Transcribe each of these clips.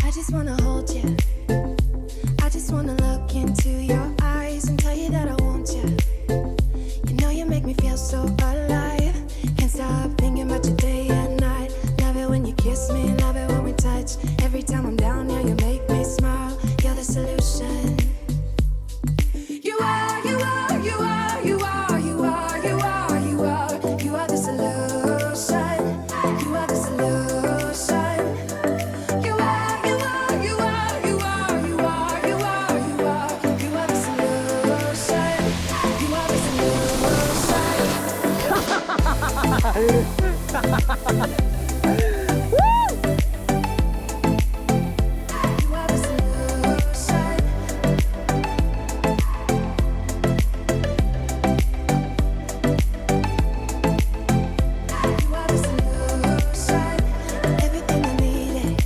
I just wanna hold you. I just wanna look into your eyes and tell you that I want you. You know you make me feel so alive. Can't stop thinking about you day and night. Love it when you kiss me, love it when we touch. Every time I'm down here, you make me smile. You're the solution. You are, you are, you are, you are, you are, you are, you are. You are the solution. You are the solution. You are, you are, you are, you are, you are, you are, you are. You are the solution. You are the solution. You are the solution. You are the solution. Everything I needed.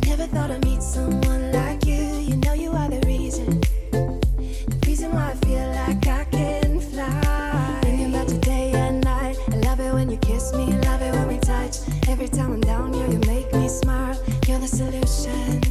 Never thought I'd meet someone like you. You know you are the reason. The reason why I feel like I can fly. Thinking about you day and night. I love it when you kiss me, love it when we touch. Every time I'm down here, you make me smile. You're the solution.